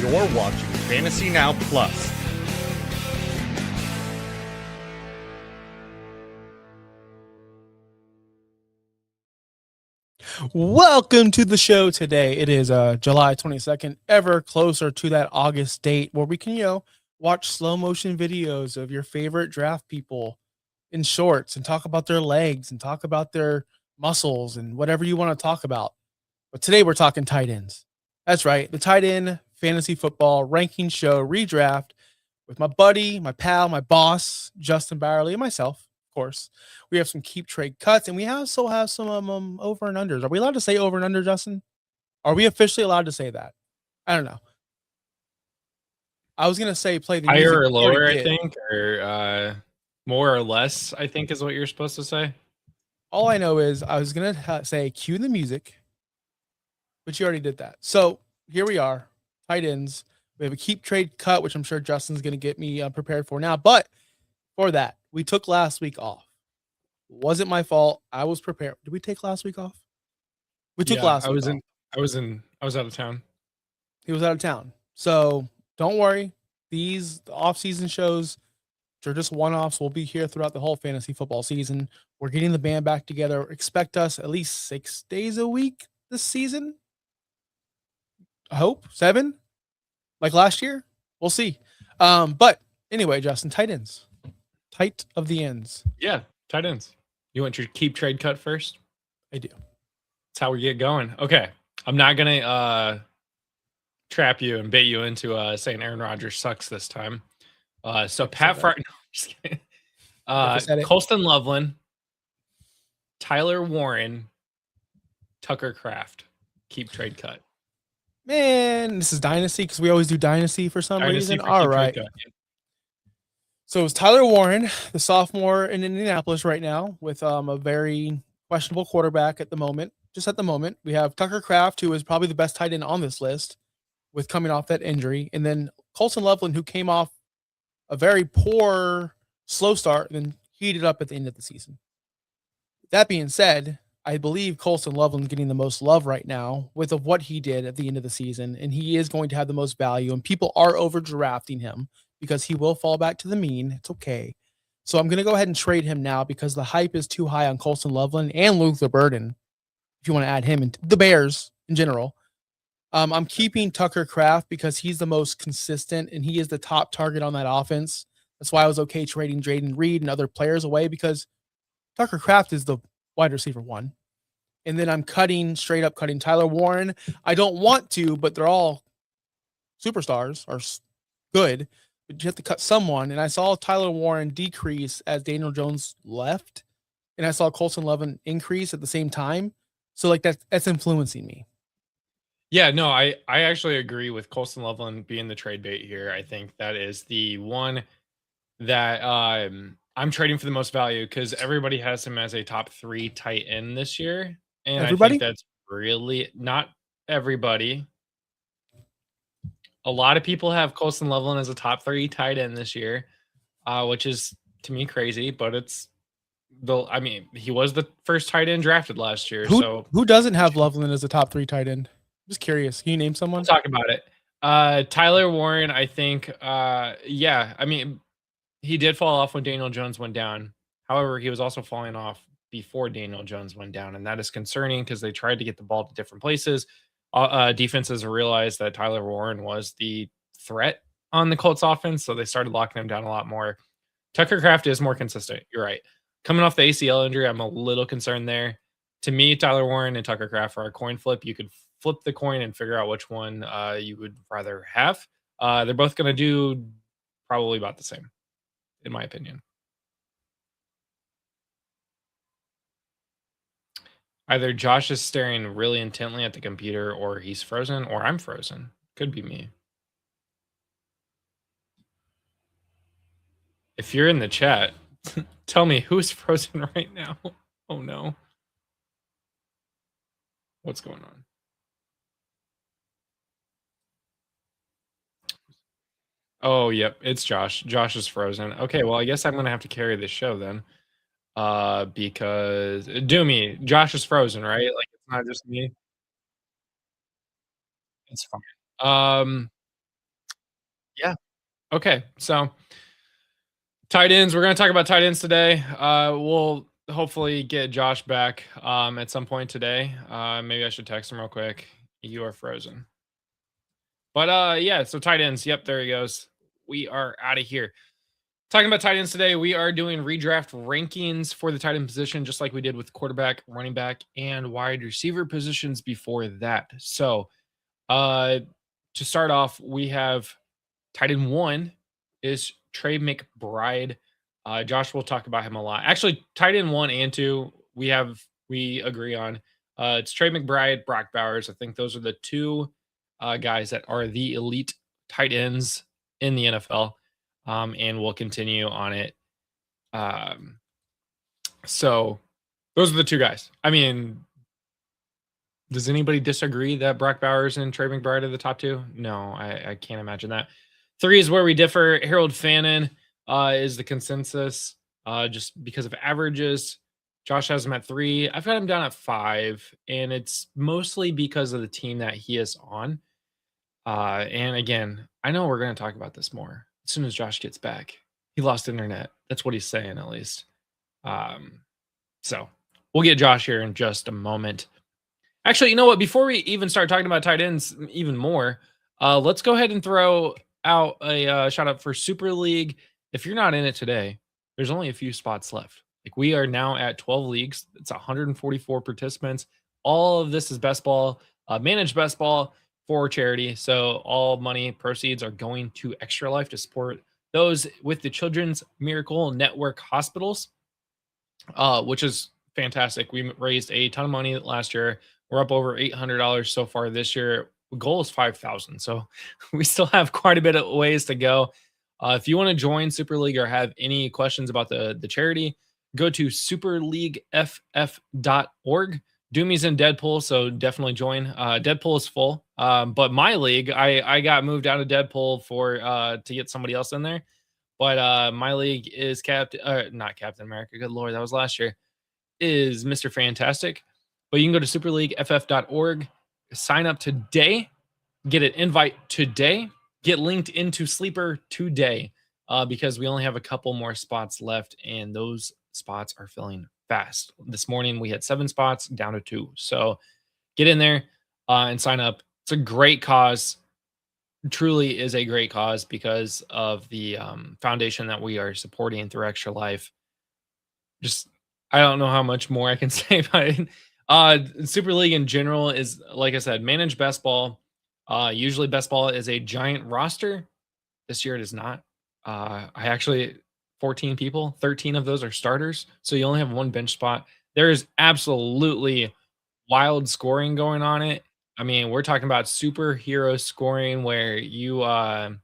You're watching Fantasy Now Plus. Welcome to the show today. It is July 22nd, ever closer to that August date where we can, watch slow motion videos of your favorite draft people in shorts and talk about their legs and talk about their muscles and whatever you want to talk about. But today we're talking tight ends. That's right, the tight end fantasy football ranking show redraft with my buddy, my pal, my boss, Justin Byerly, and myself, of course. We have some keep trade cuts, and we also have some over and unders. Are we allowed to say over and under, Justin? Are we officially allowed to say that? I don't know. I was gonna say play the music. Higher or lower, I think, or more or less, I think is what you're supposed to say. All I know is I was gonna say cue the music, but you already did that. So here we are, tight ends. We have a keep trade cut, which I'm sure Justin's gonna get me prepared for now. But for that, we took last week off. Wasn't my fault. I was prepared. Did we take last week off? We took last week off. I was out of town. He was out of town. So don't worry. These off-season shows, they're just one-offs. We'll be here throughout the whole fantasy football season. We're getting the band back together. Expect us at least 6 days a week this season. I hope 7, like last year. We'll see. But anyway, Justin, tight ends. Tight of the ends. Yeah, tight ends. You want your keep trade cut first? I do. That's how we get going. Okay. I'm not going to trap you and bait you into saying Aaron Rodgers sucks this time. So Pat Fryer, no, I'm just kidding. Colston Loveland, Tyler Warren, Tucker Kraft, keep trade cut. Man, this is Dynasty because we always do Dynasty for some reason. All right. So it's Tyler Warren, the sophomore in Indianapolis right now, with a very questionable quarterback at the moment. Just at the moment, we have Tucker Kraft, who is probably the best tight end on this list, with coming off that injury, and then Colston Loveland, who came off a very poor, slow start, and then heated up at the end of the season. That being said, I believe Colston Loveland's getting the most love right now with of what he did at the end of the season, and he is going to have the most value, and people are over drafting him because he will fall back to the mean. It's okay. So I'm going to go ahead and trade him now because the hype is too high on Colston Loveland and Luther Burden, if you want to add him into the Bears in general. I'm keeping Tucker Kraft because he's the most consistent and he is the top target on that offense. That's why I was okay trading Jaden Reed and other players away because Tucker Kraft is the wide receiver 1. And then I'm straight up cutting Tyler Warren. I don't want to, but they're all superstars or good. But you have to cut someone. And I saw Tyler Warren decrease as Daniel Jones left. And I saw Colston Loveland increase at the same time. So like that's influencing me. Yeah, no, I actually agree with Colston Loveland being the trade bait here. I think that is the one that I'm trading for the most value because everybody has him as a top 3 tight end this year. And everybody? I think that's really not everybody. A lot of people have Colston Loveland as a top 3 tight end this year, which is to me crazy, but he was the first tight end drafted last year. Who doesn't have Loveland as a top 3 tight end? Just curious. Can you name someone? We'll talk about it. Tyler Warren, I think, he did fall off when Daniel Jones went down. However, he was also falling off before Daniel Jones went down, and that is concerning because they tried to get the ball to different places. Defenses realized that Tyler Warren was the threat on the Colts offense, so they started locking him down a lot more. Tucker Kraft is more consistent. You're right. Coming off the ACL injury, I'm a little concerned there. To me, Tyler Warren and Tucker Kraft are a coin flip. You could flip the coin and figure out which one you would rather have. They're both going to do probably about the same, in my opinion. Either Josh is staring really intently at the computer or he's frozen or I'm frozen. Could be me. If you're in the chat, tell me who's frozen right now. Oh no. What's going on? Oh, yep. It's Josh. Josh is frozen. Okay, well, I guess I'm going to have to carry this show then. Because Doomy, Josh is frozen, right? Like it's not just me. It's fine. Yeah. Okay. So tight ends. We're going to talk about tight ends today. We'll hopefully get Josh back at some point today. Maybe I should text him real quick. You are frozen. But yeah, so tight ends. Yep, there he goes. We are out of here. Talking about tight ends today, we are doing redraft rankings for the tight end position, just like we did with quarterback, running back, and wide receiver positions before that. So to start off, we have tight end 1 is Trey McBride. Josh will talk about him a lot. Actually, tight end 1 and 2, we agree on. It's Trey McBride, Brock Bowers. I think those are the two guys that are the elite tight ends in the NFL. And we'll continue on it. So those are the two guys. I mean, does anybody disagree that Brock Bowers and Trey McBride are the top two? No, I can't imagine that. 3 is where we differ. Harold Fannin is the consensus just because of averages. Josh has him at 3. I've got him down at 5, and it's mostly because of the team that he is on. And again, I know we're going to talk about this more as soon as Josh gets back. He lost internet. That's what he's saying, at least. So we'll get Josh here in just a moment. Actually, you know what? Before we even start talking about tight ends even more, let's go ahead and throw out a shout out for Super League. If you're not in it today, there's only a few spots left. Like, we are now at 12 leagues. It's 144 participants. All of this is best ball, managed best ball for charity. So all money proceeds are going to Extra Life to support those with the Children's Miracle Network hospitals, which is fantastic. We raised a ton of money last year. We're up over $800 so far this year. The goal is 5,000. So we still have quite a bit of ways to go. If you want to join Super League or have any questions about the charity, go to superleagueff.org. Doomy's in Deadpool, so definitely join. Deadpool is full, but my league, I got moved out of Deadpool to get somebody else in there. But my league is not Captain America. Good Lord, that was last year. Is Mr. Fantastic. But you can go to superleagueff.org, sign up today, get an invite today, get linked into Sleeper today, because we only have a couple more spots left, and those spots are filling fast. This morning we had 7 spots down to 2. So get in there and sign up. It's a great cause. It truly is a great cause because of the foundation that we are supporting through Extra Life. Just, I don't know how much more I can say about it. Super League in general is, like I said, managed best ball. Usually best ball is a giant roster. This year it is not. 14 people, 13 of those are starters. So you only have 1 bench spot. There is absolutely wild scoring going on it. I mean, we're talking about superhero scoring where you are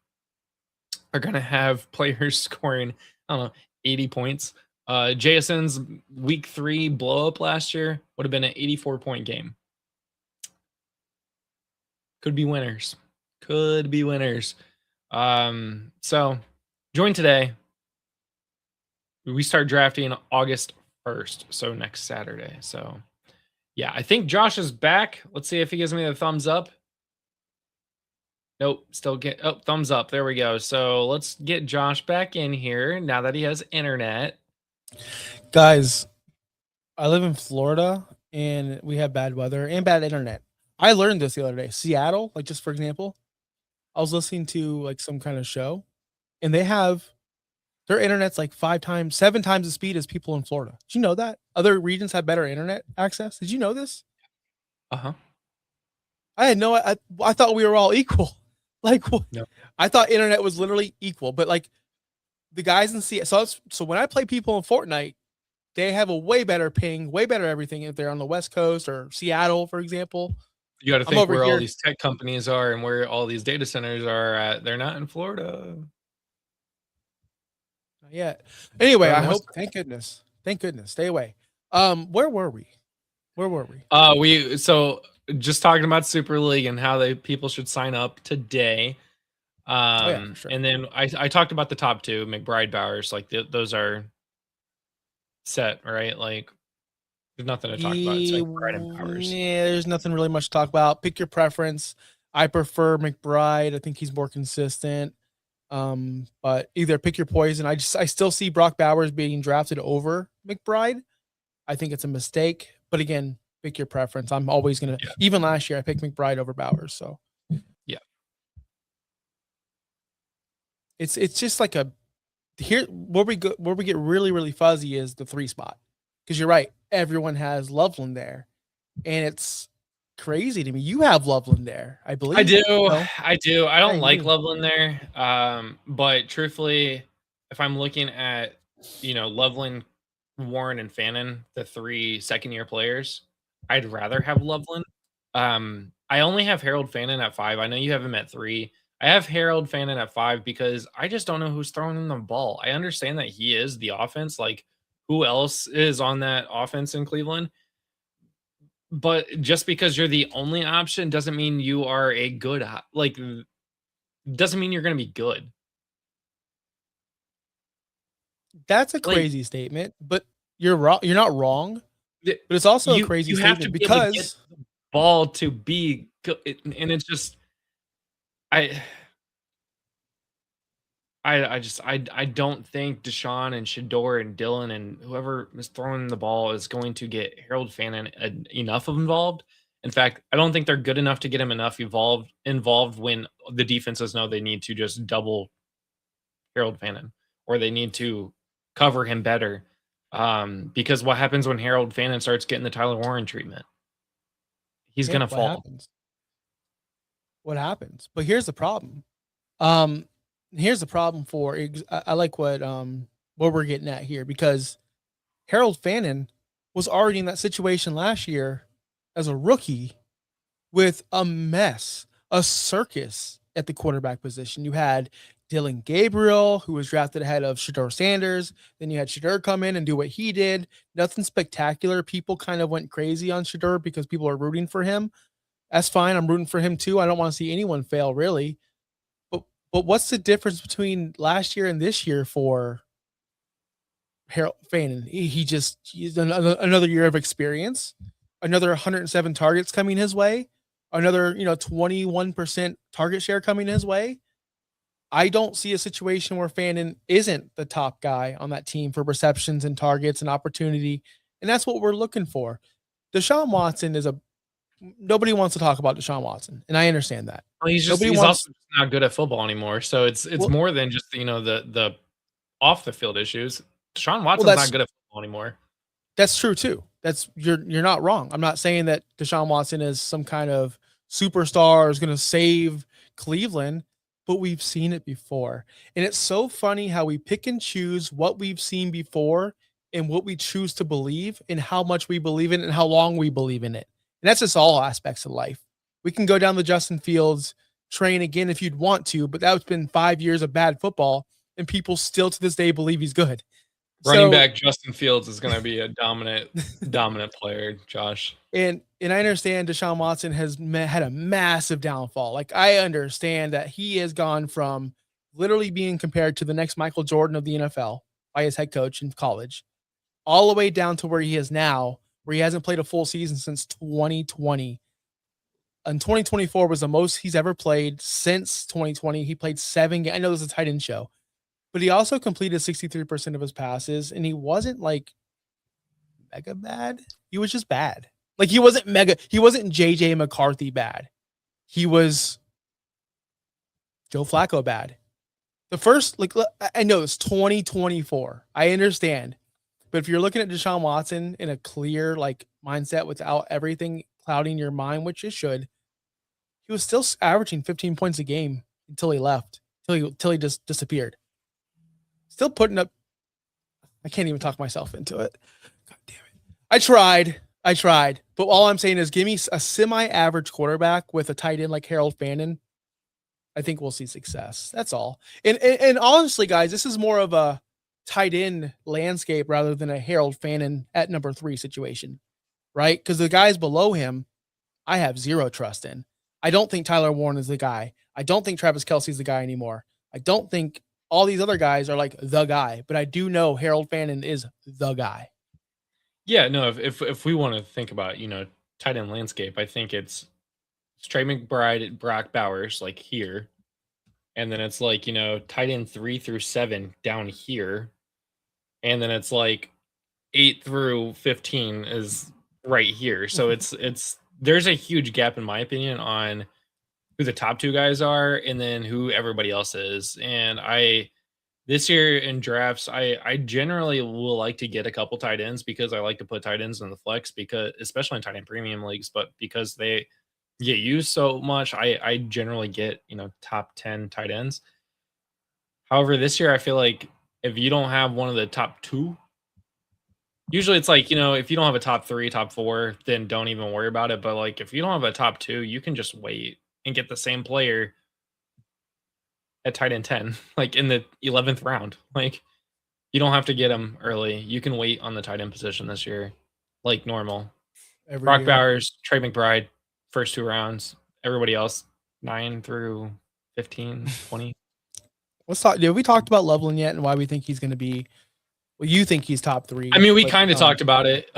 going to have players scoring, I don't know, 80 points. JSN's week 3 blow up last year would have been an 84-point game. Could be winners. So join today. We start drafting August 1st, so next Saturday. So yeah, I think Josh is back. Let's see if he gives me the thumbs up. Nope, thumbs up. There we go. So let's get Josh back in here now that he has internet. Guys, I live in Florida and we have bad weather and bad internet. I learned this the other day. Seattle, like, just for example, I was listening to like some kind of show, and their internet's like 7 times the speed as people in Florida. Did you know that? Other regions have better internet access. Did you know this? Uh-huh. I thought we were all equal. Like, no. I thought internet was literally equal, but like the guys in Seattle. So when I play people in Fortnite, they have a way better ping, way better everything if they're on the West Coast or Seattle, for example. You got to think where all these tech companies are and where all these data centers are at. They're not in Florida. Not yet. Anyway, I hope. Thank goodness. Stay away. Where were we? So just talking about Super League and how people should sign up today. Sure. And then I talked about the top 2, McBride, Bowers. Like those are set, right? Like there's nothing to talk about. It's McBride and Bowers. Yeah, there's nothing really much to talk about. Pick your preference. I prefer McBride. I think he's more consistent. But either pick your poison. I still see Brock Bowers being drafted over McBride. I think it's a mistake. But again, pick your preference. I'm always gonna. Yeah. Even last year, I picked McBride over Bowers. So yeah, it's just like a here where we get really really fuzzy is the 3 spot, because you're right. Everyone has Loveland there, and it's crazy to me. You have Loveland there, I believe. I do. No? I do. I don't like Loveland there. But truthfully, if I'm looking at, Loveland, Warren, and Fannin, the 3 second-year players, I'd rather have Loveland. I only have Harold Fannin at 5. I know you have him at 3. I have Harold Fannin at 5 because I just don't know who's throwing him the ball. I understand that he is the offense. Like, who else is on that offense in Cleveland? But just because you're the only option doesn't mean you are a good, doesn't mean you're going to be good. That's a crazy statement, but you're wrong. You're not wrong, but it's also a crazy statement have to because get the ball to be good, and it's just I don't think Deshaun and Shedeur and Dylan and whoever is throwing the ball is going to get Harold Fannin enough involved. In fact, I don't think they're good enough to get him enough involved when the defenses know they need to just double Harold Fannin or they need to cover him better. Because what happens when Harold Fannin starts getting the Tyler Warren treatment? He's going to fall. What happens? But here's the problem. Here's the problem for I like what we're getting at here, because Harold Fannin was already in that situation last year as a rookie with a mess, a circus at the quarterback position. You had Dylan Gabriel, who was drafted ahead of Shedeur Sanders. Then you had Shedeur come in and do what he did. Nothing spectacular. People kind of went crazy on Shedeur because people are rooting for him. That's fine. I'm rooting for him too. I don't want to see anyone fail, really. But what's the difference between last year and this year for Harold Fannin? He's another year of experience, another 107 targets coming his way, another 21% target share coming his way. I don't see a situation where Fannin isn't the top guy on that team for receptions and targets and opportunity, and that's what we're looking for. Deshaun Watson is nobody wants to talk about Deshaun Watson, and I understand that. Well, he's also not good at football anymore. So it's more than just the off the field issues. Deshaun Watson's not good at football anymore. That's true too. You're not wrong. I'm not saying that Deshaun Watson is some kind of superstar is going to save Cleveland, but we've seen it before. And it's so funny how we pick and choose what we've seen before and what we choose to believe and how much we believe in it and how long we believe in it. And that's just all aspects of life. We can go down the Justin Fields train again if you'd want to, but that's been 5 years of bad football, and people still to this day believe he's good. Running back Justin Fields is going to be a dominant player, Josh. And I understand Deshaun Watson has had a massive downfall. Like, I understand that he has gone from literally being compared to the next Michael Jordan of the NFL by his head coach in college, all the way down to where he is now, where he hasn't played a full season since 2020. And 2024 was the most he's ever played since 2020. He played 7 games. I know this is a tight end show, but he also completed 63% of his passes, and he wasn't like mega bad. He was just bad. Like, he wasn't JJ McCarthy bad. He was Joe Flacco bad. The first, I know it's 2024. I understand. But if you're looking at Deshaun Watson in a clear mindset without everything clouding your mind, which it should, he was still averaging 15 points a game until he left, till he just disappeared. Still putting up. I can't even talk myself into it. God damn it. I tried. But all I'm saying is, give me a semi-average quarterback with a tight end like Harold Fannin. I think we'll see success. That's all. And honestly, guys, this is more of a tight end landscape rather than a Harold Fannin at number 3 situation, right? Because the guys below him, I have zero trust in. I don't think Tyler Warren is the guy. I don't think Travis Kelce's the guy anymore. I don't think all these other guys are like the guy, but I do know Harold Fannin is the guy. Yeah, no, if we want to think about, tight end landscape, I think it's Trey McBride, Brock Bowers, here. and then it's like, tight end 3 through 7 down here, and then it's like 8 through 15 is right here. So it's there's a huge gap in my opinion on who the top 2 guys are and then who everybody else is. And this year in drafts, I generally will like to get a couple tight ends because I like to put tight ends in the flex, because especially in tight end premium leagues, but because they get used so much, I generally get, top 10 tight ends. However, this year I feel like if you don't have one of the top 2, usually it's like, if you don't have a top 3, top 4, then don't even worry about it. But like, if you don't have a top 2, you can just wait and get the same player at tight end 10, like in the 11th round. Like, you don't have to get him early. You can wait on the tight end position this year, like normal. Brock Bowers, Trey McBride, first 2 rounds. Everybody else, 9 through 15, 20. Let's talk. Did we talked about Loveland yet and why we think he's going to be? Well, you think he's top 3. I mean, we kind of talked about it.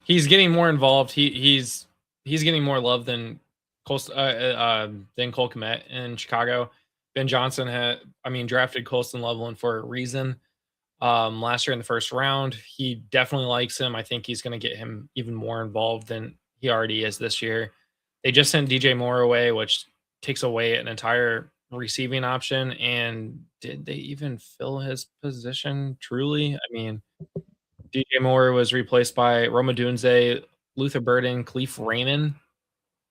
He's getting more involved. He's getting more love than Cole Kmet in Chicago. Ben Johnson drafted Colston Loveland for a reason. Last year in the first round, he definitely likes him. I think he's going to get him even more involved than he already is this year. They just sent DJ Moore away, which takes away an entire receiving option. And did they even fill his position truly? I mean, DJ Moore was replaced by Roma Dunze, Luther Burden, Khalif Raymond.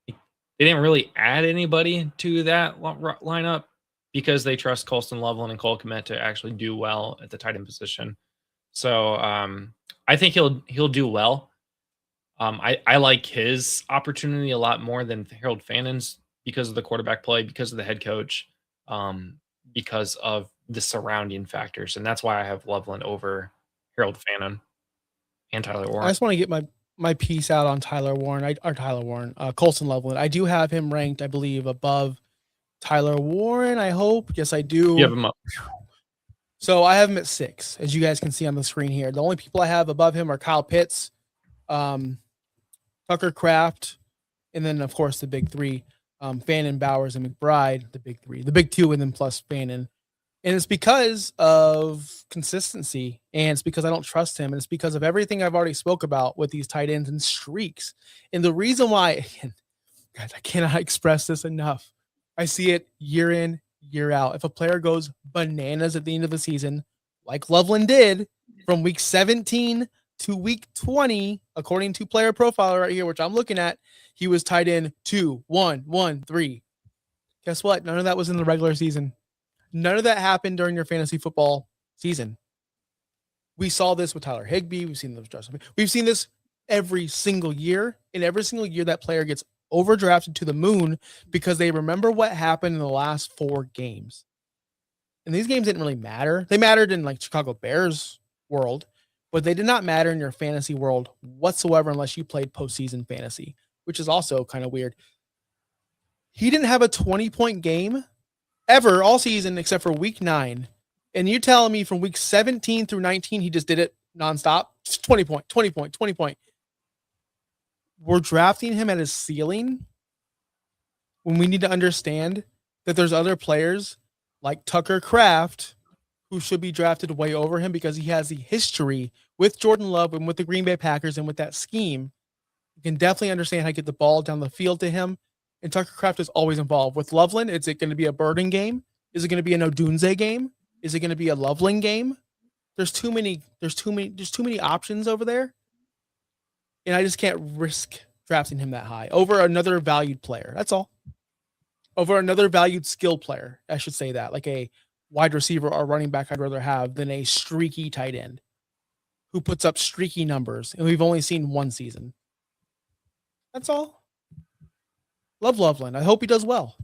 They didn't really add anybody to that lineup because they trust Colston Loveland and Cole Kmet to actually do well at the tight end position. So I think he'll do well. I like his opportunity a lot more than Harold Fannon's because of the quarterback play, because of the head coach, because of the surrounding factors. And that's why I have Loveland over Harold Fannon and Tyler Warren. I just want to get my piece out on Colston Loveland. I do have him ranked, I believe, above Tyler Warren, I hope. Yes, I do. You have him up. So I have him at 6, as you guys can see on the screen here. The only people I have above him are Kyle Pitts, Tucker Kraft, and then, of course, the big 3, Fannon, Bowers, and McBride, the big 3. The big 2 and then plus Fannon. And it's because of consistency, and it's because I don't trust him, and it's because of everything I've already spoke about with these tight ends and streaks. And the reason why, guys, I cannot express this enough. I see it year in, year out. If a player goes bananas at the end of the season, like Loveland did from week 17 to week 20, according to player profile right here, which I'm looking at, he was tight end 2, 1, 1, 3. Guess what? None of that was in the regular season. None of that happened during your fantasy football season. We saw this with Tyler Higbee. We've seen this every single year. And every single year that player gets overdrafted to the moon because they remember what happened in the last 4 games. And these games didn't really matter. They mattered in like Chicago Bears world, but they did not matter in your fantasy world whatsoever unless you played postseason fantasy, which is also kind of weird. He didn't have a 20-point game ever all season except for week 9. And you're telling me from week 17 through 19, he just did it nonstop? Just 20 point. We're drafting him at his ceiling when we need to understand that there's other players like Tucker Kraft who should be drafted way over him because he has the history with Jordan Love and with the Green Bay Packers and with that scheme. You can definitely understand how to get the ball down the field to him. And Tucker Kraft is always involved. With Loveland, is it going to be a Burden game? Is it going to be an Odunze game? Is it going to be a Loveland game? There's too many options over there. And I just can't risk drafting him that high over another valued player. That's all. Over another valued skill player. I should say that. Like a wide receiver or running back I'd rather have than a streaky tight end who puts up streaky numbers. And we've only seen 1 season. That's all. Love Loveland. I hope he does well.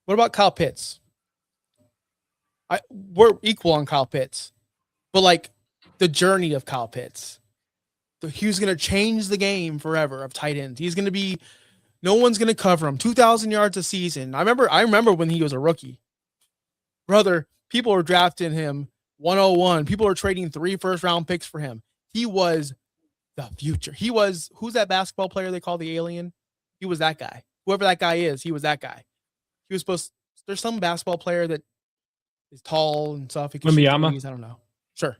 What about Kyle Pitts? We're equal on Kyle Pitts. But like the journey of Kyle Pitts. He's going to change the game forever of tight ends. He's going to be, no one's going to cover him. 2,000 yards a season. I remember when he was a rookie. Brother, people were drafting him 101. People were trading 3 first-round picks for him. He was the future. He was, who's that basketball player they call the alien? He was that guy. Whoever that guy is, he was that guy. He was supposed there's some basketball player that is tall and stuff. He can shoot threes. I don't know. Sure.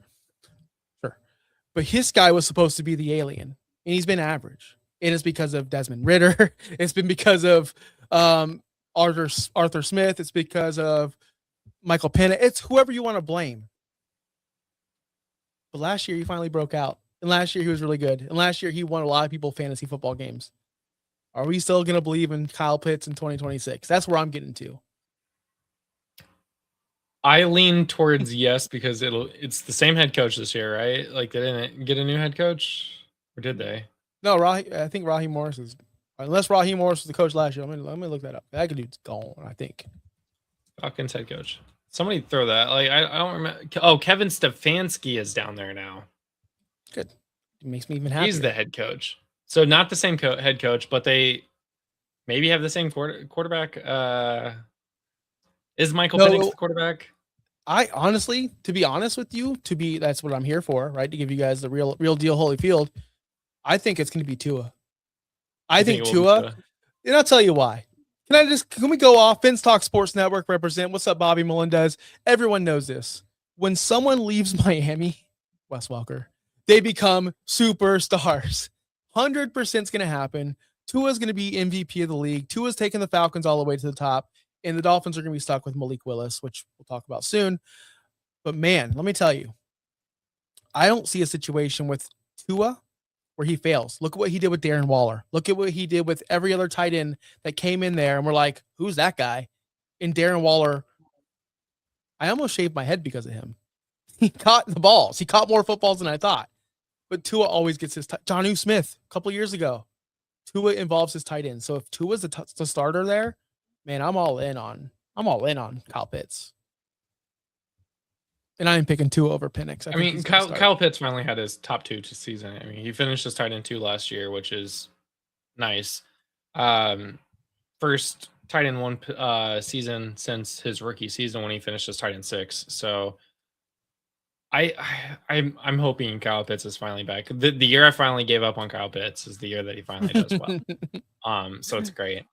But his guy was supposed to be the alien, and he's been average. And it's because of Desmond Ritter. It's been because of Arthur Smith. It's because of Michael Penna. It's whoever you want to blame. But last year, he finally broke out. And last year, he was really good. And last year, he won a lot of people fantasy football games. Are we still going to believe in Kyle Pitts in 2026? That's where I'm getting to. I lean towards yes, because it's the same head coach this year, right? Like, they didn't get a new head coach, or did they? No, I think Raheem Morris is, unless Raheem Morris was the coach last year. Let me look that up. That dude's gone, I think. Falcons head coach. Somebody throw that. Like, I don't remember. Oh, Kevin Stefanski is down there now. Good. It makes me even happier. He's the head coach. So not the same head coach, but they maybe have the same quarterback. Is Michael Penix the quarterback? I honestly, to be honest with you, that's what I'm here for, right? To give you guys the real deal Holyfield. I think it's going to be Tua. I think Tua, and I'll tell you why. Can we go off? Vince Talk Sports Network represent. What's up, Bobby Melendez? Everyone knows this. When someone leaves Miami, Wes Welker, they become superstars. 100% is going to happen. Tua's going to be MVP of the league. Tua's taking the Falcons all the way to the top, and the Dolphins are going to be stuck with Malik Willis, which we'll talk about soon. But man, let me tell you, I don't see a situation with Tua where he fails. Look at what he did with Darren Waller. Look at what he did with every other tight end that came in there, and we're like, who's that guy? And Darren Waller, I almost shaved my head because of him. He caught the balls. He caught more footballs than I thought. But Tua always gets his Jonnu Smith a couple years ago. Tua involves his tight end. So if Tua's the starter there, man, I'm all in on Kyle Pitts. And I'm picking Tua over Penix. I mean, Kyle Pitts finally had his top 2 season. I mean, he finished as tight end 2 last year, which is nice. First tight end 1 season since his rookie season when he finished as tight end 6. So I'm hoping Kyle Pitts is finally back. The year I finally gave up on Kyle Pitts is the year that he finally does well. So it's great.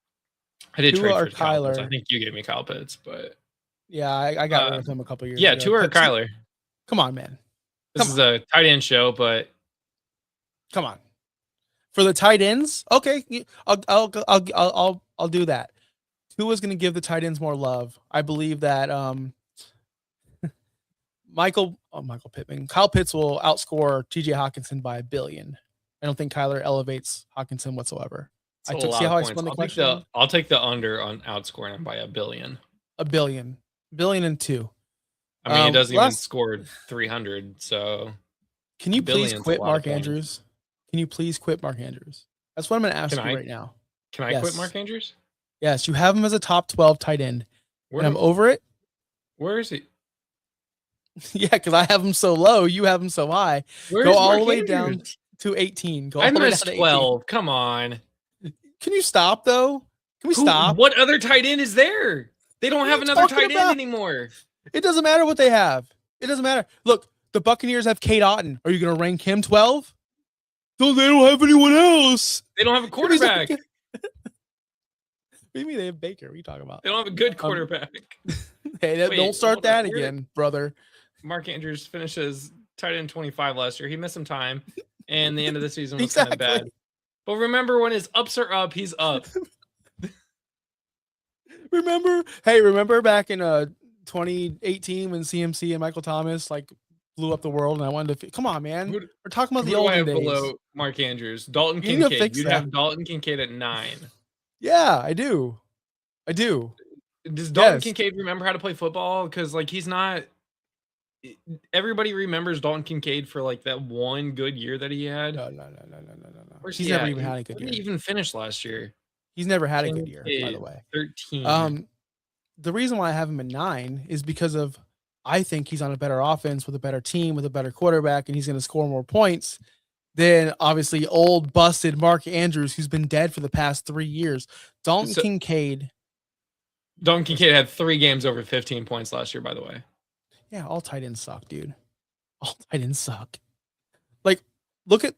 I did trade for Kyle Pitts. I think you gave me Kyle Pitts, but yeah, I got rid of him a couple years ago. Yeah, Tua or Kyler. Come on, man. This is a tight end show, but come on. For the tight ends, okay, I'll do that. Tua's going to give the tight ends more love. I believe that Michael Pittman, Kyle Pitts will outscore TJ Hawkinson by 1 billion. I don't think Kyler elevates Hawkinson whatsoever. See how I spun the question. I'll take the under on outscoring him by 1 billion. 1 billion. 1 billion and 2. I mean, he doesn't even score 300. So can you please quit Mark Andrews? Can you please quit Mark Andrews? That's what I'm going to ask you right now. Can I quit Mark Andrews? Yes, you have him as a top 12 tight end. And I'm over it. Where is he? Yeah, because I have him so low. You have him so high. Go all the way down to 18. I missed 12. Come on. Can you stop, though? Can we stop? What other tight end is there? They don't have another tight end anymore. It doesn't matter what they have. It doesn't matter. Look, the Buccaneers have Kate Otten. Are you going to rank him 12? No, they don't have anyone else. They don't have a quarterback. What do you mean they have Baker? What are you talking about? They don't have a good quarterback. Hey, don't start that again, brother. Mark Andrews finishes tight end 25 last year. He missed some time, and the end of the season was kind of bad. But remember, when his ups are up, he's up. Remember back in 2018 when CMC and Michael Thomas blew up the world, and I wanted to come on, man. We're talking about the olden days. Below Mark Andrews, Dalton Kincaid. You'd have Dalton Kincaid at 9. Yeah, I do. Does Dalton Kincaid remember how to play football? Because he's not. Everybody remembers Dalton Kincaid for that one good year that he had. No. He's never even had a good year. He even finished last year. He's never had a good year, by the way. 13. The reason why I have him at 9 is because of I think he's on a better offense with a better team with a better quarterback, and he's going to score more points than obviously old busted Mark Andrews, who's been dead for the past 3 years. Dalton Kincaid had 3 games over 15 points last year, by the way. Yeah, all tight ends suck, dude. All tight ends suck. Look at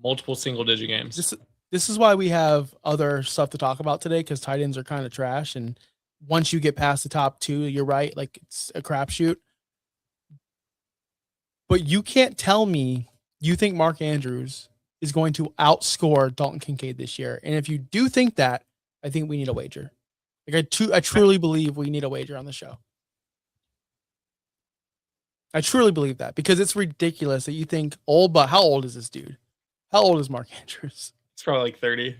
multiple single-digit games. This is why we have other stuff to talk about today, because tight ends are kind of trash, and once you get past the top 2, you're right. Like it's a crapshoot. But you can't tell me you think Mark Andrews is going to outscore Dalton Kincaid this year. And if you do think that, I think we need a wager. Like I truly believe we need a wager on the show. I truly believe that because it's ridiculous that you think old, but how old is this dude? How old is Mark Andrews? It's probably like 30.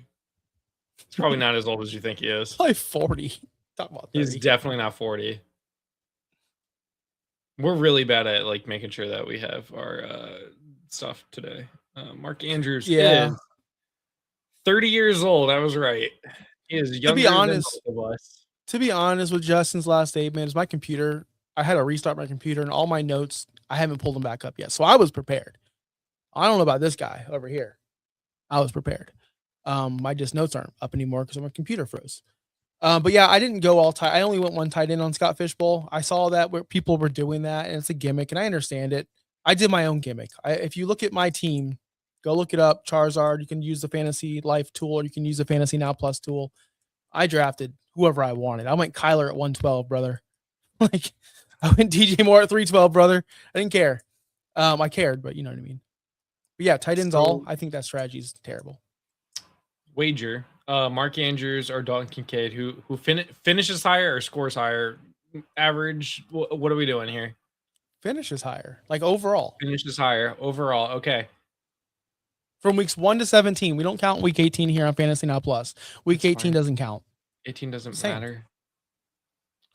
It's probably not as old as you think he is. Probably 40. Talk about 30. He's definitely not 40. We're really bad at like making sure that we have our stuff today. Mark Andrews is 30 years old. I was right. He is younger than both of us. To be honest with Justin's last statement, is my computer. I had to restart my computer and all my notes. I haven't pulled them back up yet, so I was prepared. I don't know about this guy over here. I was prepared. My notes aren't up anymore because my computer froze. But yeah, I didn't go all tight. I only went one tight end on Scott Fishbowl. I saw that where people were doing that, and it's a gimmick, and I understand it. I did my own gimmick. If you look at my team, go look it up. Charizard, you can use the Fantasy Life tool, or you can use the Fantasy Now Plus tool. I drafted whoever I wanted. I went Kyler at 112, brother. Like I went DJ Moore at 312, brother. I didn't care. I cared, but you know what I mean. But yeah, tight ends all. I think that strategy is terrible. Wager. Mark Andrews or Dalton Kincaid, who finishes higher or scores higher? Average. What are we doing here? Finishes higher, like overall. Finishes higher overall. Okay. From weeks 1 to 17, we don't count week 18 here on Fantasy Now Plus. Week 18 doesn't count. 18 doesn't matter.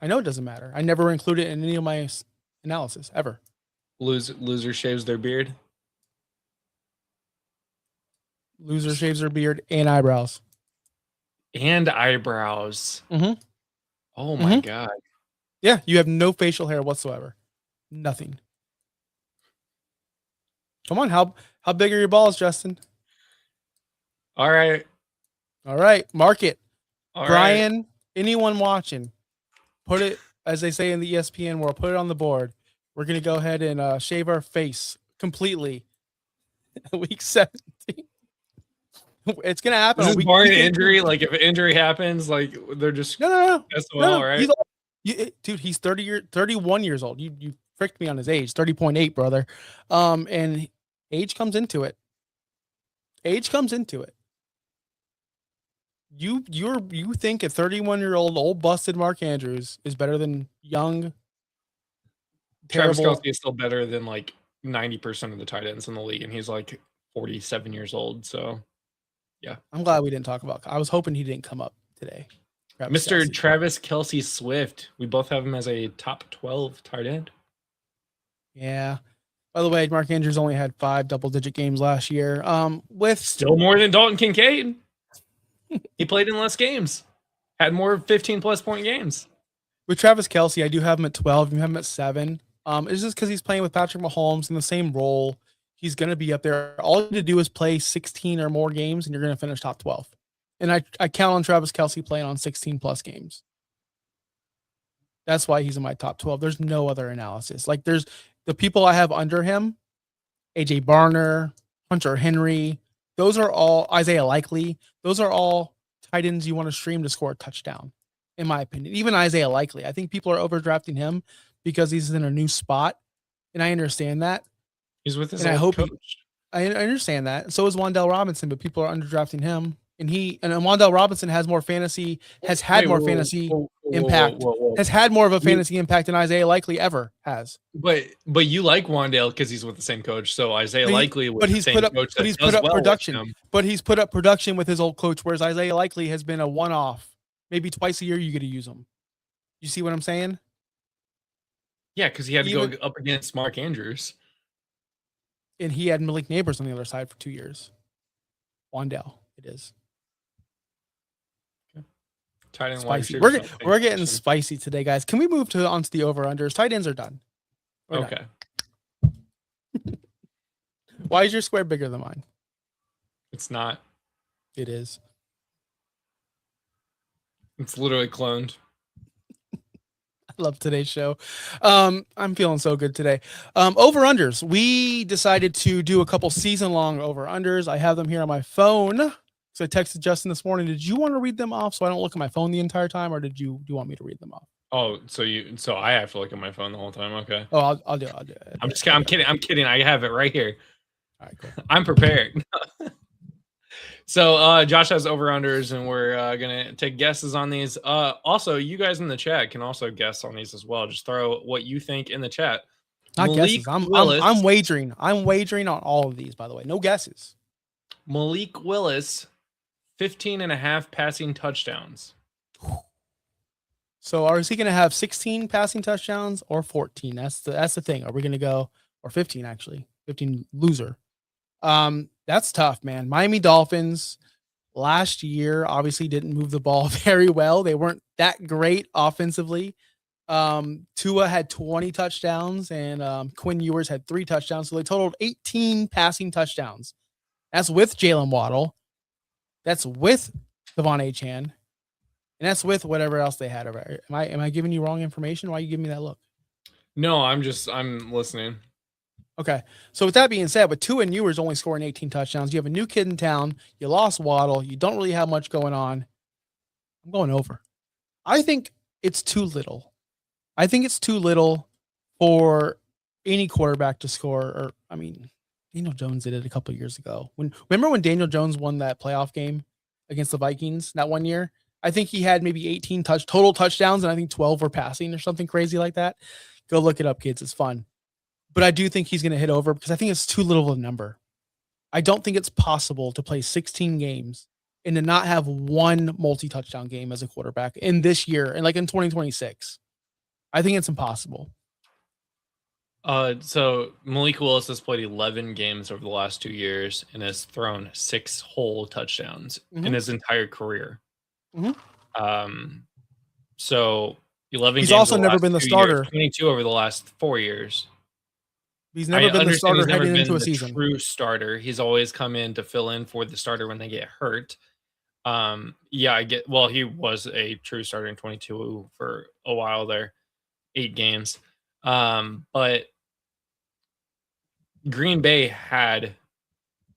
I know it doesn't matter. I never include it in any of my analysis ever. Loser shaves their beard. Loser shaves their beard and eyebrows. Mm-hmm. Oh my God. Yeah, you have no facial hair whatsoever. Nothing. Come on, how big are your balls, Justin? All right. Mark it. All Brian, right. Anyone watching, put it, as they say in the ESPN world, put it on the board. We're going to go ahead and shave our face completely. Week 17. It's going to happen. This is barring injury. Like if an injury happens, like they're just no. Right? Dude, he's 31 years old. You fricked me on his age, 30.8, brother. And age comes into it. You think a 31-year-old old busted Mark Andrews is better than young, Travis terrible? Kelce is still better than like 90% of the tight ends in the league, and he's like 47 years old. So, yeah, I'm glad we didn't talk about. I was hoping he didn't come up today. Mr. Travis Kelce Swift. We both have him as a top 12 tight end. Yeah. By the way, Mark Andrews only had 5 double-digit games last year. With still more than Dalton Kincaid. He played in less games. Had more 15-plus point games. With Travis Kelce, I do have him at 12. You have him at 7. It's just because he's playing with Patrick Mahomes in the same role. He's going to be up there. All you have to do is play 16 or more games, and you're going to finish top 12. And I count on Travis Kelce playing on 16-plus games. That's why he's in my top 12. There's no other analysis. Like, there's the people I have under him, A.J. Barner, Hunter Henry. Those are all Isaiah Likely. Those are all tight ends you want to stream to score a touchdown, in my opinion. Even Isaiah Likely. I think people are overdrafting him because he's in a new spot, and I understand that. He's with his old coach. I understand that. So is Wan'Dale Robinson, but people are underdrafting him. And Wan'Dale Robinson has more fantasy, has had more fantasy impact, has had more of a fantasy impact than Isaiah Likely ever has. But you like Wan'Dale because he's with the same coach. So Isaiah Likely with the same coach, but he's put up production. But he's put up production with his old coach, whereas Isaiah Likely has been a one-off. Maybe twice a year you get to use him. You see what I'm saying? Yeah, because he had to go up against Mark Andrews. And he had Malik Neighbors on the other side for 2 years. Wan'Dale, it is. Tight end spicy. We're getting spicy today, guys. Can we move onto the over-unders? Tight ends are done. Okay. Why is your square bigger than mine? It's not. It is. It's literally cloned. I love today's show. I'm feeling so good today. Over-unders. We decided to do a couple season-long over-unders. I have them here on my phone. So I texted Justin this morning. Did you want to read them off so I don't look at my phone the entire time, or do you want me to read them off? Oh, so I have to look at my phone the whole time. Okay. Oh, I'll do it. I'm kidding. I'm kidding. I have it right here. All right, cool. I'm prepared. So Josh has over-unders, and we're gonna take guesses on these. Also, you guys in the chat can also guess on these as well. Just throw what you think in the chat. Not Malik guesses. I'm wagering. I'm wagering on all of these, by the way. No guesses. Malik Willis, 15.5 passing touchdowns. So is he going to have 16 passing touchdowns or 14? That's the thing. Are we going to go, or 15 actually? 15 loser. That's tough, man. Miami Dolphins last year obviously didn't move the ball very well. They weren't that great offensively. Tua had 20 touchdowns and Quinn Ewers had 3 touchdowns. So they totaled 18 passing touchdowns. That's with Jalen Waddle. That's with Devon Achane. And that's with whatever else they had. Am I giving you wrong information? Why are you giving me that look? No, I'm listening. Okay. So with that being said, with Tua and Ewers only scoring 18 touchdowns, you have a new kid in town. You lost Waddle. You don't really have much going on. I'm going over. I think it's too little. I think it's too little for any quarterback to score. Or, I mean, Daniel Jones did it a couple of years ago. Remember when Daniel Jones won that playoff game against the Vikings that one year? I think he had maybe 18 total touchdowns, and I think 12 were passing or something crazy like that. Go look it up, kids. It's fun. But I do think he's going to hit over because I think it's too little of a number. I don't think it's possible to play 16 games and to not have one multi-touchdown game as a quarterback in this year and like in 2026. I think it's impossible. So Malik Willis has played 11 games over the last 2 years and has thrown 6 whole touchdowns in his entire career. So 11 He's games also never been the starter. Years, 22 over the last 4 years. He's never been the starter heading into a season. True starter. He's always come in to fill in for the starter when they get hurt. Yeah, I get. Well, he was a true starter in 22 for a while there, 8 games. But Green Bay had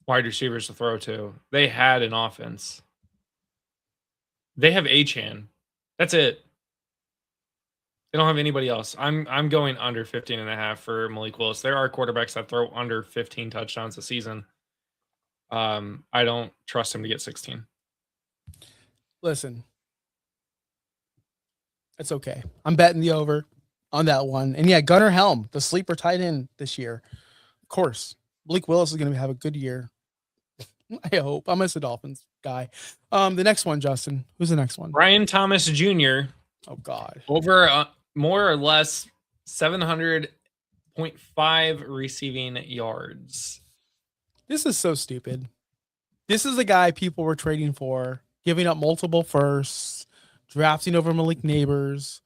wide receivers to throw to. They had an offense. They have Achane. That's it. They don't have anybody else. I'm going under 15.5 for Malik Willis. There are quarterbacks that throw under 15 touchdowns a season. I don't trust him to get 16. Listen, it's okay. I'm betting the over on that one. And yeah, Gunnar Helm, the sleeper tight end this year. Of course, Malik Willis is going to have a good year. I hope. I'm a Dolphins guy. The next one, Justin. Who's the next one? Brian Thomas Jr. Oh, God. Over more or less 700.5 receiving yards. This is so stupid. This is the guy people were trading for, giving up multiple firsts, drafting over Malik Neighbors,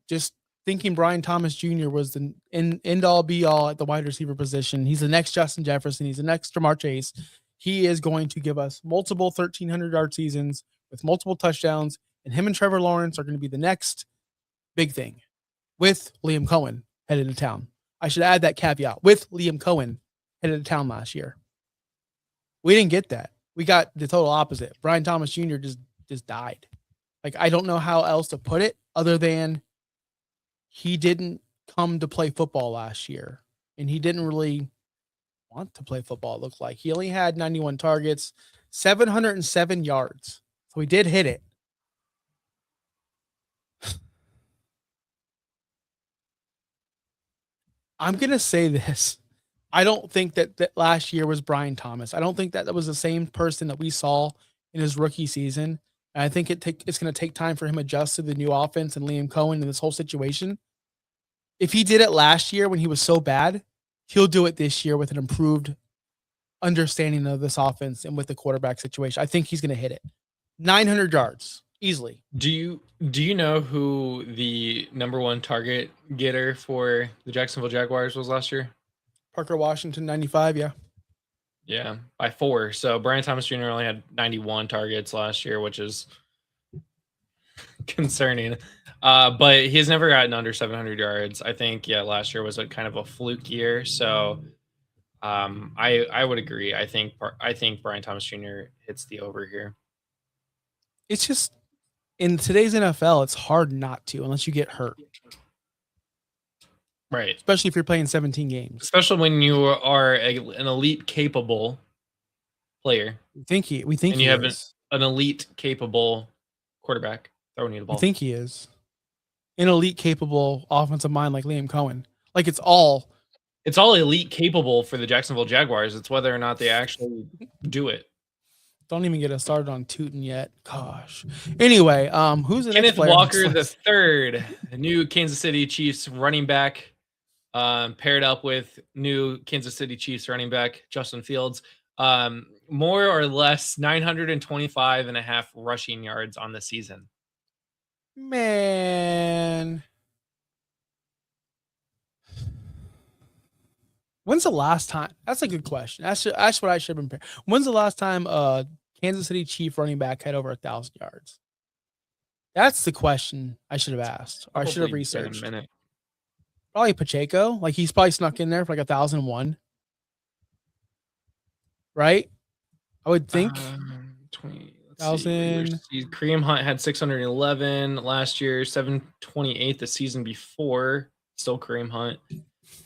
just thinking Brian Thomas Jr. was the end-all be-all at the wide receiver position. He's the next Justin Jefferson. He's the next Jamar Chase. He is going to give us multiple 1,300-yard seasons with multiple touchdowns, and him and Trevor Lawrence are going to be the next big thing with Liam Cohen headed to town. I should add that caveat, with Liam Cohen headed to town last year. We didn't get that. We got the total opposite. Brian Thomas Jr. just died. Like, I don't know how else to put it other than he didn't come to play football last year, and he didn't really want to play football, it looked like. He only had 91 targets, 707 yards. So he did hit it. I'm going to say this. I don't think that last year was Brian Thomas. I don't think that was the same person that we saw in his rookie season. And I think it's going to take time for him to adjust to the new offense and Liam Cohen and this whole situation. If he did it last year when he was so bad, he'll do it this year with an improved understanding of this offense and with the quarterback situation. I think he's going to hit it. 900 yards easily. Do you know who the number 1 target getter for the Jacksonville Jaguars was last year? Parker Washington, 95, yeah. Yeah, by 4. So Brian Thomas Jr. only had 91 targets last year, which is concerning. But he's never gotten under 700 yards. I think, last year was a kind of a fluke year. So I would agree. I think Brian Thomas Jr. hits the over here. It's just in today's NFL, it's hard not to unless you get hurt. Right. Especially if you're playing 17 games. Especially when you are an elite capable player. We think and you have an elite capable quarterback throwing you the ball. I think he is. An elite capable offensive mind like Liam Cohen. Like it's all elite capable for the Jacksonville Jaguars. It's whether or not they actually do it. Don't even get us started on Tootin yet. Gosh. Anyway, who's the Kenneth next player? Walker the third, new Kansas City Chiefs running back, paired up with new Kansas City Chiefs running back Justin Fields. More or less 925.5 rushing yards on the season. Man. When's the last time? That's a good question. That's what I should have been. When's the last time Kansas City Chief running back had over 1,000 yards? That's the question I should have asked. Or I should have researched. Probably Pacheco. Like he's probably snuck in there for like 1,001. Right? I would think. 1,000. Kareem Hunt had 611 last year, 728 the season before. Still Kareem Hunt.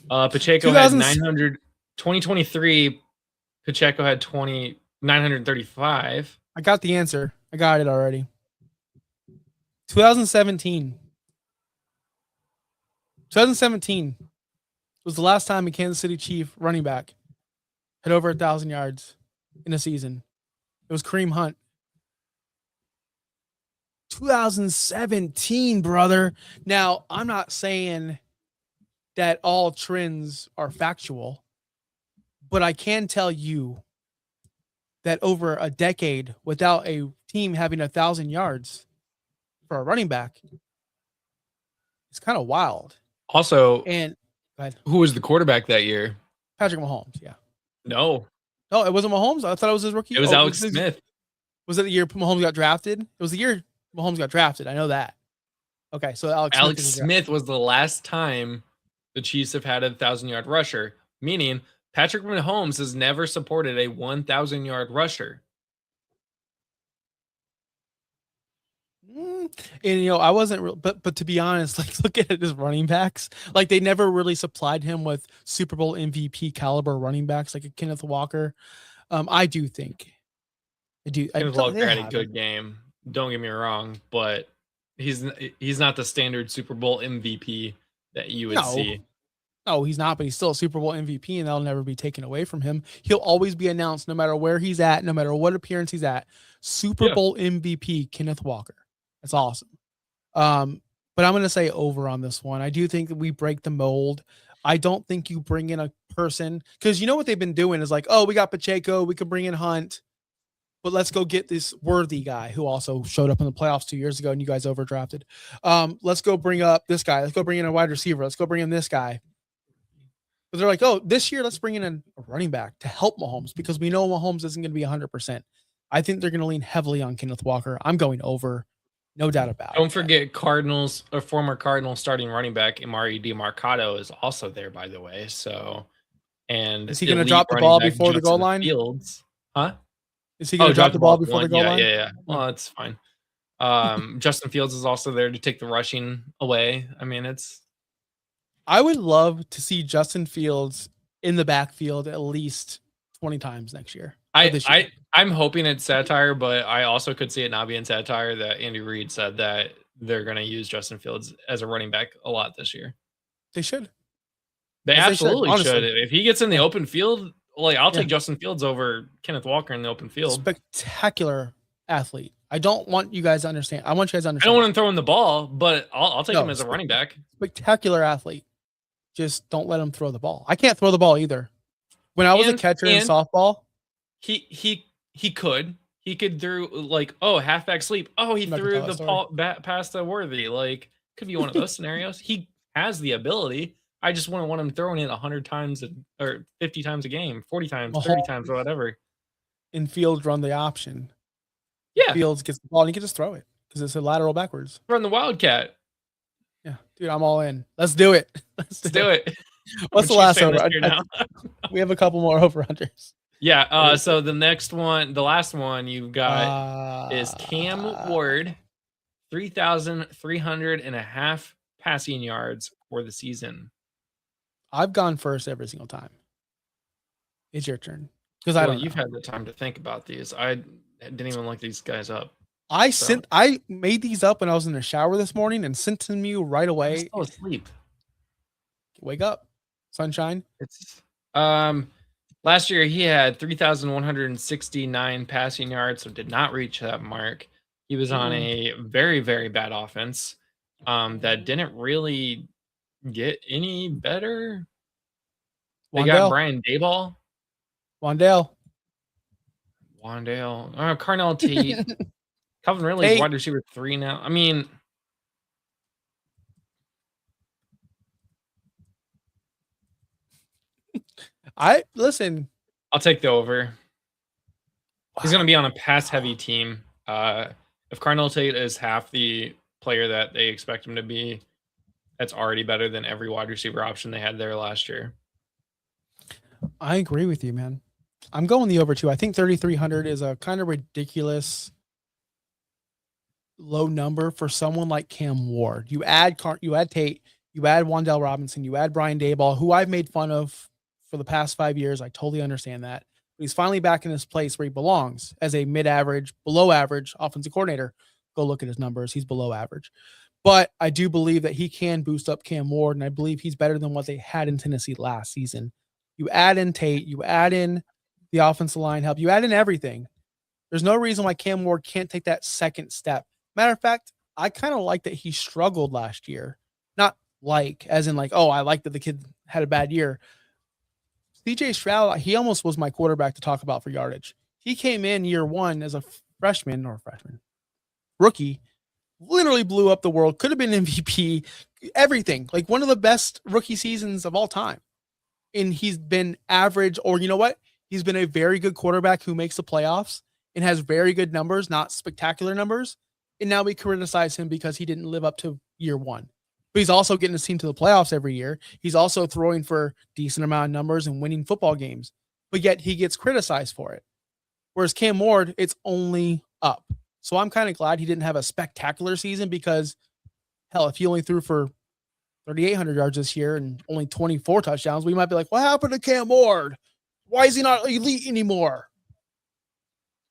Pacheco had 900. 2023. Pacheco had 935. I got the answer. I got it already. 2017. 2017 was the last time a Kansas City Chief running back had over 1,000 yards in a season. It was Kareem Hunt. 2017, brother. Now, I'm not saying that all trends are factual, but I can tell you that over a decade without a team having 1,000 yards for a running back, it's kind of wild. Also, and who was the quarterback that year? Patrick Mahomes. Yeah. No, it wasn't Mahomes. I thought it was his rookie. It was Alex Smith. Was it the year Mahomes got drafted? It was the year Mahomes got drafted. I know that. Okay, so Alex Smith was the last time the Chiefs have had a 1,000-yard rusher, meaning Patrick Mahomes has never supported a 1,000-yard rusher. And I wasn't real, but to be honest, like look at his running backs. Like they never really supplied him with Super Bowl MVP caliber running backs like a Kenneth Walker. I do think. Kenneth Walker had a good game. Don't get me wrong, but he's not the standard Super Bowl MVP that you would see. No, he's not, but he's still a Super Bowl MVP, and that'll never be taken away from him. He'll always be announced no matter where he's at, no matter what appearance he's at. Super Bowl MVP, Kenneth Walker. That's awesome. But I'm going to say over on this one. I do think that we break the mold. I don't think you bring in a person because you know what they've been doing is like, oh, we got Pacheco, we could bring in Hunt, but let's go get this Worthy guy who also showed up in the playoffs 2 years ago and you guys overdrafted. Let's go bring up this guy. Let's go bring in a wide receiver. Let's go bring in this guy. But they're like, oh, this year, let's bring in a running back to help Mahomes because we know Mahomes isn't going to be 100%. I think they're going to lean heavily on Kenneth Walker. I'm going over. No doubt about it. Don't forget former Cardinals starting running back Emari DeMarcado is also there, by the way. So, and is he going to drop the ball before the goal line? Fields, huh? Is he going to drop the ball before the goal line? Yeah. Well, that's fine. Justin Fields is also there to take the rushing away. I mean, I would love to see Justin Fields in the backfield at least 20 times next year. I'm hoping it's satire, but I also could see it not being satire that Andy Reid said that they're going to use Justin Fields as a running back a lot this year. They should. They absolutely should. If he gets in the open field, I'll take Justin Fields over Kenneth Walker in the open field. Spectacular athlete. I don't want you guys to understand. I want you guys to understand. I don't want him throwing the ball, but I'll take him as a running back. Spectacular athlete. Just don't let him throw the ball. I can't throw the ball either. When I was a catcher in softball, he could throw halfback sleep. Oh, he threw the ball past the Worthy. Could be one of those scenarios. He has the ability. I just wouldn't want him throwing it 100 times or 50 times a game, 40 times, 30 times, or whatever. In Fields run the option. Yeah, Fields gets the ball and he can just throw it because it's a lateral backwards. Run the Wildcat. Yeah, dude, I'm all in. Let's do it. Let's do it. What's the last over? We have a couple more over-unders. Yeah. So the next one, the last one you've got is Cam Ward, 3,300.5 passing yards for the season. I've gone first every single time. It's your turn. Because you've had the time to think about these. I didn't even look these guys up. I made these up when I was in the shower this morning and sent them to you right away. I'm still asleep. Wake up, sunshine. It's last year he had 3,169 passing yards, so did not reach that mark. He was on a very, very bad offense that didn't really get any better. They got Brian Daboll. Wandale. Carnell Tate. Calvin Ridley's wide receiver 3 now. I mean, listen. I'll take the over. Wow. He's going to be on a pass-heavy team. If Carnell Tate is half the player that they expect him to be, that's already better than every wide receiver option they had there last year. I agree with you, man. I'm going the over too. I think 3,300 is a kind of ridiculous low number for someone like Cam Ward. You add Tate, you add Wan'Dale Robinson, you add Brian Daboll, who I've made fun of for the past 5 years. I totally understand that. But he's finally back in his place where he belongs as a mid-average, below average offensive coordinator. Go look at his numbers. He's below average. But I do believe that he can boost up Cam Ward, and I believe he's better than what they had in Tennessee last season. You add in Tate, you add in the offensive line help, you add in everything. There's no reason why Cam Ward can't take that second step. Matter of fact, I kind of like that he struggled last year. Not like, as in like, oh, I like that the kid had a bad year. CJ Stroud, he almost was my quarterback to talk about for yardage. He came in year one as a rookie, literally blew up the world, could have been MVP, everything. Like one of the best rookie seasons of all time. And he's been average, or you know what? He's been a very good quarterback who makes the playoffs and has very good numbers, not spectacular numbers. And now we criticize him because he didn't live up to year one. But he's also getting his team to the playoffs every year. He's also throwing for decent amount of numbers and winning football games. But yet he gets criticized for it. Whereas Cam Ward, it's only up. So I'm kind of glad he didn't have a spectacular season because, hell, if he only threw for 3,800 yards this year and only 24 touchdowns, we might be like, what happened to Cam Ward? Why is he not elite anymore?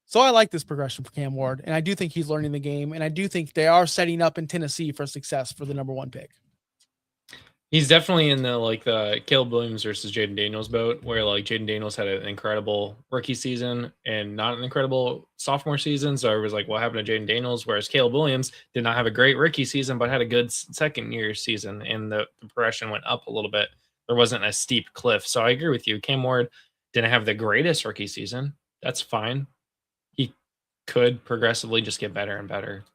So I like this progression for Cam Ward, and I do think he's learning the game, and I do think they are setting up in Tennessee for success for the number one pick. He's definitely in the Caleb Williams versus Jaden Daniels boat, where like Jaden Daniels had an incredible rookie season and not an incredible sophomore season. So I was like, what happened to Jaden Daniels? Whereas Caleb Williams did not have a great rookie season, but had a good second year season, and the progression went up a little bit. There wasn't a steep cliff. So I agree with you. Cam Ward didn't have the greatest rookie season. That's fine. He could progressively just get better and better.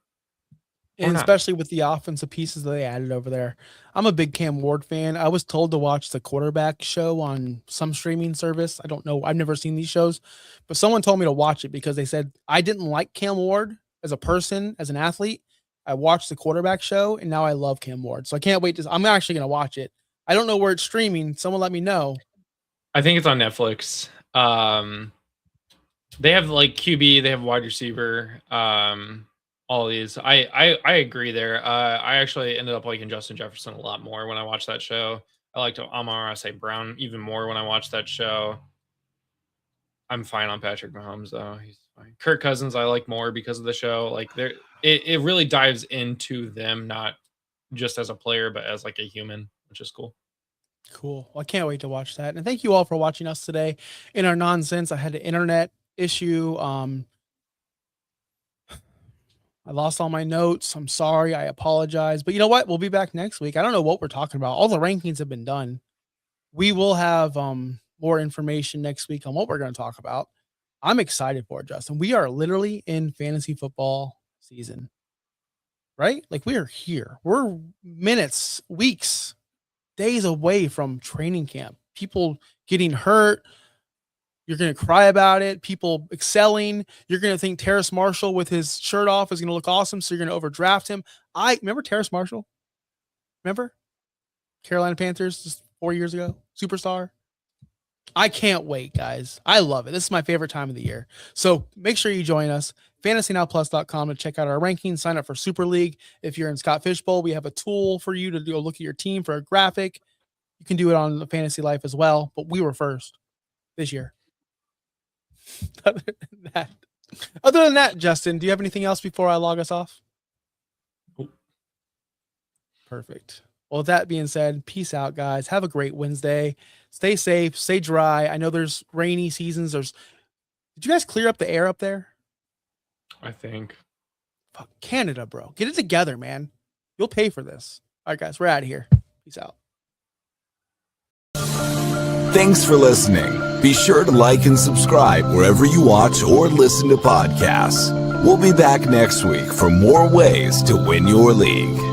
And especially with the offensive pieces that they added over there. I'm a big Cam Ward fan. I was told to watch the quarterback show on some streaming service. I don't know. I've never seen these shows, but someone told me to watch it because they said I didn't like Cam Ward as a person, as an athlete. I watched the quarterback show, and now I love Cam Ward. So I can't wait I'm actually going to watch it. I don't know where it's streaming. Someone let me know. I think it's on Netflix. They have like QB, they have wide receiver, all these. I agree there. I actually ended up liking Justin Jefferson a lot more when I watched that show. I liked Amon-Ra St. Brown even more when I watched that show. I'm fine on Patrick Mahomes though. He's fine. Kirk Cousins I like more because of the show. Like it really dives into them, not just as a player, but as like a human, which is cool. Cool. Well, I can't wait to watch that. And thank you all for watching us today in our nonsense. I had an internet issue. I lost all my notes. I'm sorry. I apologize. But you know what? We'll be back next week. I don't know what we're talking about. All the rankings have been done. We will have more information next week on what we're going to talk about. I'm excited for it, Justin. We are literally in fantasy football season, right? Like we are here. We're minutes, weeks, days away from training camp. People getting hurt. You're going to cry about it. People excelling. You're going to think Terrace Marshall with his shirt off is going to look awesome. So you're going to overdraft him. Remember Terrace Marshall? Remember? Carolina Panthers just 4 years ago. Superstar. I can't wait, guys. I love it. This is my favorite time of the year. So make sure you join us. FantasyNowPlus.com to check out our rankings. Sign up for Super League. If you're in Scott Fishbowl, we have a tool for you to go look at your team for a graphic. You can do it on the Fantasy Life as well, but we were first this year. Other than that, Justin, do you have anything else before I log us off? Perfect. Well, with that being said, peace out, guys. Have a great Wednesday. Stay safe, stay dry. I know there's rainy seasons. Did you guys clear up the air up there? I think. Fuck Canada, bro. Get it together, man. You'll pay for this. All right, guys, we're out of here. Peace out. Thanks for listening. Be sure to like and subscribe wherever you watch or listen to podcasts. We'll be back next week for more ways to win your league.